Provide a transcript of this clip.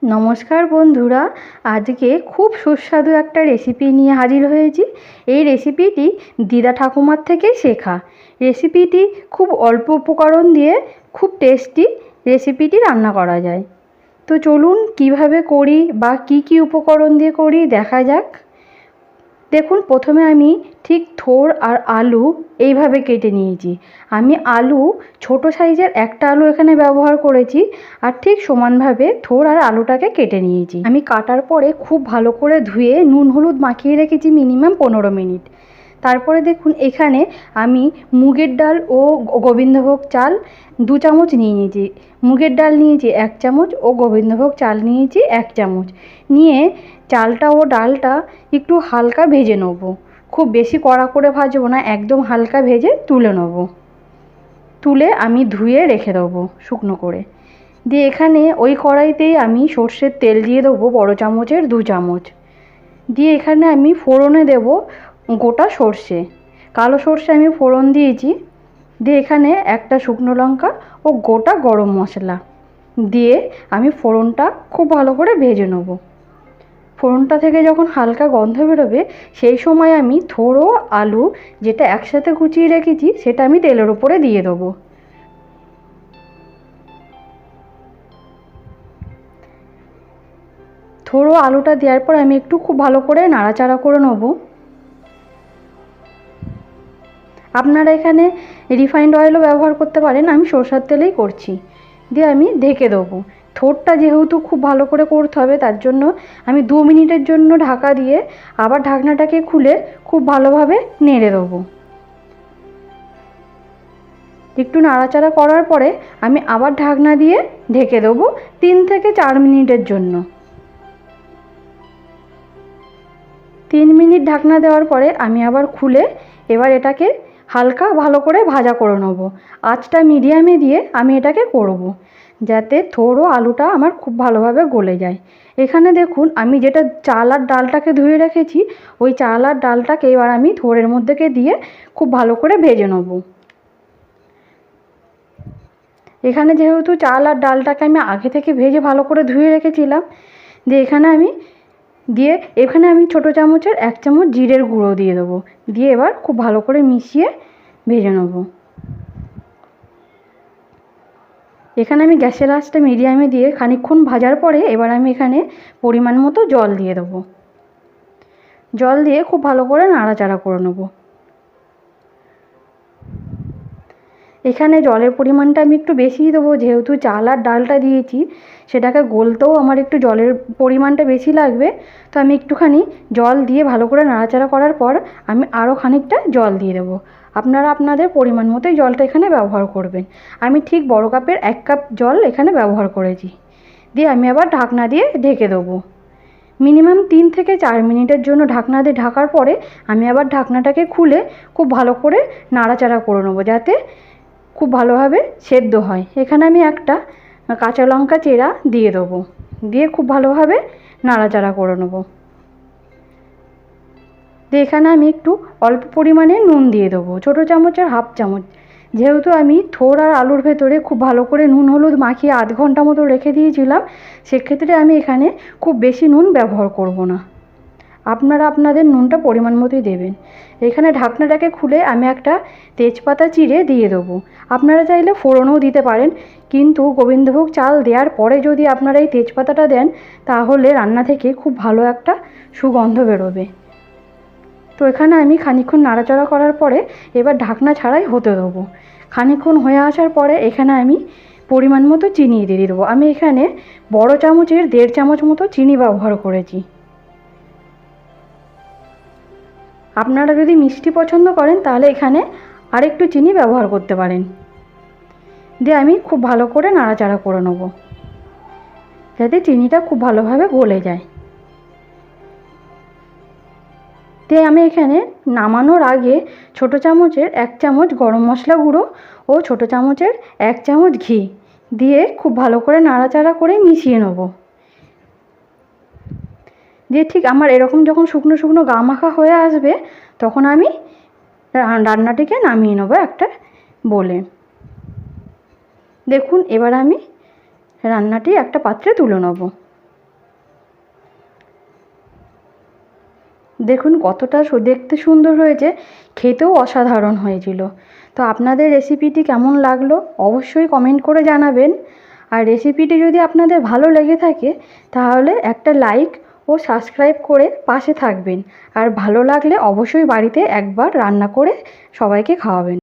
নমস্কার বন্ধুরা, আজকে খুব সুস্বাদু একটা রেসিপি নিয়ে হাজির হয়েছি। এই রেসিপিটি দিদা ঠাকুমার থেকেই শেখা। রেসিপিটি খুব অল্প উপকরণ দিয়ে খুব টেস্টি রেসিপিটি রান্না করা যায়। তো চলুন কিভাবে করি বা কি কি উপকরণ দিয়ে করি দেখা যাক। দেখুন, প্রথমে আমি ঠিক থোড় আর আলু এইভাবে কেটে নিয়েছি। আমি আলু ছোট সাইজের একটা আলু এখানে ব্যবহার করেছি, আর ঠিক সমানভাবে থোড় আর আলুটাকে কেটে নিয়েছি। আমি কাটার পরে খুব ভালো করে ধুয়ে নুন হলুদ মাখিয়ে রেখেছি মিনিমাম 15 মিনিট। তারপরে দেখুন, এখানে আমি মুগের ডাল ও গোবিন্দভোগ চাল 2 চামচ নিয়ে নিয়েছি। মুগের ডাল নিয়েছি 1 চামচ ও গোবিন্দভোগ চাল নিয়েছি 1 চামচ। নিয়ে চালটা ও ডালটা একটু হালকা ভেজে নেব। খুব বেশি কড়া করে ভাজবো না, একদম হালকা ভেজে তুলে নেব। তুলে আমি ধুয়ে রেখে দেবো শুকনো করে। দিয়ে এখানে ওই কড়াইতেই আমি সর্ষের তেল দিয়ে দেবো বড় চামচের 2 চামচ। দিয়ে এখানে আমি ফোড়নে দেব গোটা সর্ষে, কালো সর্ষে আমি ফোড়ন দিয়েছি। দিয়ে এখানে একটা শুকনো লঙ্কা ও গোটা গরম মশলা দিয়ে আমি ফোড়নটা খুব ভালো করে ভেজে নেব। ফোড়নটা থেকে যখন হালকা গন্ধ বেরোবে, সেই সময় আমি থোড় ও আলু যেটা একসাথে কুচিয়ে রেখেছি সেটা আমি তেলের উপরে দিয়ে দেবো। থোড় ও আলুটা দেওয়ার পর আমি একটু খুব ভালো করে নাড়াচাড়া করে নেব। আপনারা এখানে রিফাইন্ড অয়েলও ব্যবহার করতে পারেন, আমি সরষের তেলেই করছি। দিয়ে আমি ঢেকে দেবো। থোড়টা যেহেতু খুব ভালো করে করতে হবে, তার জন্য আমি 2 মিনিটের জন্য ঢাকা দিয়ে আবার ঢাকনাটাকে খুলে খুব ভালোভাবে নেড়ে দেবো। একটু নাড়াচাড়া করার পরে আমি আবার ঢাকনা দিয়ে ঢেকে দেবো 3 থেকে 4 মিনিটের জন্য। 3 মিনিট ঢাকনা দেওয়ার পরে আমি আবার খুলে এবার এটাকে হালকা ভালো করে ভাজা করে নেব। আঁচটা মিডিয়ামে দিয়ে আমি এটাকে করব, যাতে থোড় ও আলুটা আমার খুব ভালোভাবে গলে যায়। এখানে দেখুন, আমি যেটা চাল আর ডালটাকে ধুয়ে রেখেছি, ওই চাল আর ডালটাকে এবার আমি থোড়ের মধ্যেকে দিয়ে খুব ভালো করে ভেজে নেব। এখানে যেহেতু চাল আর ডালটাকে আমি আগে থেকে ভেজে ভালো করে ধুয়ে রেখেছিলাম, দিয়ে এখানে আমি ছোটো চামচের 1 চামচ জিরের গুঁড়ো দিয়ে দেবো। দিয়ে এবার খুব ভালো করে মিশিয়ে ভেজে নেব। এখানে আমি গ্যাসের আঁচটা মিডিয়ামে দিয়ে খানিকক্ষণ ভাজার পরে এবার আমি এখানে পরিমাণ মতো জল দিয়ে দেবো। জল দিয়ে খুব ভালো করে নাড়াচাড়া করে নেব। এখানে জলের পরিমাণটা আমি একটু বেশিই দেবো, যেহেতু চাল আর ডালটা দিয়েছি, সেটাকে গলতেও আমার একটু জলের পরিমাণটা বেশি লাগবে। তো আমি একটুখানি জল দিয়ে ভালো করে নাড়াচাড়া করার পর আমি আরও খানিকটা জল দিয়ে দেবো। আপনারা আপনাদের পরিমাণ মতোই জলটা এখানে ব্যবহার করবেন। আমি ঠিক বড় কাপের 1 কাপ জল এখানে ব্যবহার করেছি। দিয়ে আমি আবার ঢাকনা দিয়ে ঢেকে দেবো। মিনিমাম 3 থেকে 4 মিনিটের জন্য ঢাকনা দিয়ে ঢাকার পরে আমি আবার ঢাকনাটাকে খুলে খুব ভালো করে নাড়াচাড়া করে নেবো, যাতে খুব ভালোভাবে সেদ্ধ হয়। এখানে আমি একটা কাঁচা লঙ্কা চেরা দিয়ে দেবো। দিয়ে খুব ভালোভাবে নাড়াচাড়া করে নেব। দিয়ে এখানে আমি একটু অল্প পরিমাণে নুন দিয়ে দেবো, ছোটো চামচের 1/2 চামচ। যেহেতু আমি থোড় আর আলুর ভেতরে খুব ভালো করে নুন হলুদ মাখিয়ে আধ ঘন্টা মতো রেখে দিয়েছিলাম, সেক্ষেত্রে আমি এখানে খুব বেশি নুন ব্যবহার করব না। আপনারা আপনাদের নুনটা পরিমাণ মতোই দেবেন। এখানে ঢাকনাটাকে খুলে আমি একটা তেজপাতা চিড়ে দিয়ে দেবো। আপনারা চাইলে ফোড়নও দিতে পারেন, কিন্তু গোবিন্দভোগ চাল দেওয়ার পরে যদি আপনারা এই তেজপাতাটা দেন, তাহলে রান্না থেকে খুব ভালো একটা সুগন্ধ বেরোবে। তো এখানে আমি খানিকক্ষণ নাড়াচাড়া করার পরে এবার ঢাকনা ছাড়াই হতে দেবো। খানিকক্ষণ হয়ে আসার পরে এখানে আমি পরিমাণ মতো চিনি দিয়ে দেবো। আমি এখানে বড় চামচের 1.5 চামচ মতো চিনি ব্যবহার করেছি। আপনারা যদি মিষ্টি পছন্দ করেন তাহলে এখানে আরেকটু চিনি ব্যবহার করতে পারেন। দিয়ে আমি খুব ভালো করে নাড়াচাড়া করে নেব, যাতে চিনিটা খুব ভালোভাবে গলে যায়। দিয়ে আমি এখানে নামানোর আগে ছোটো চামচের 1 চামচ গরম মশলা গুঁড়ো ও ছোটো চামচের 1 চামচ ঘি দিয়ে খুব ভালো করে নাড়াচাড়া করে মিশিয়ে নেব। দিয়ে ঠিক আমার এরকম যখন শুকনো শুকনো গা মাখা হয়ে আসবে, তখন আমি রান্নাটিকে নামিয়ে নেবো একটা বলে। দেখুন, এবার আমি রান্নাটি একটা পাত্রে তুলে নেব। দেখুন কতটা দেখতে সুন্দর হয়েছে, খেতেও অসাধারণ হয়েছিল। তো আপনাদের রেসিপিটি কেমন লাগলো অবশ্যই কমেন্ট করে জানাবেন। আর রেসিপিটি যদি আপনাদের ভালো লেগে থাকে তাহলে একটা লাইক ও সাবস্ক্রাইব করে পাশে থাকবেন। আর ভালো লাগলে অবশ্যই বাড়িতে একবার রান্না করে সবাইকে খাওয়াবেন।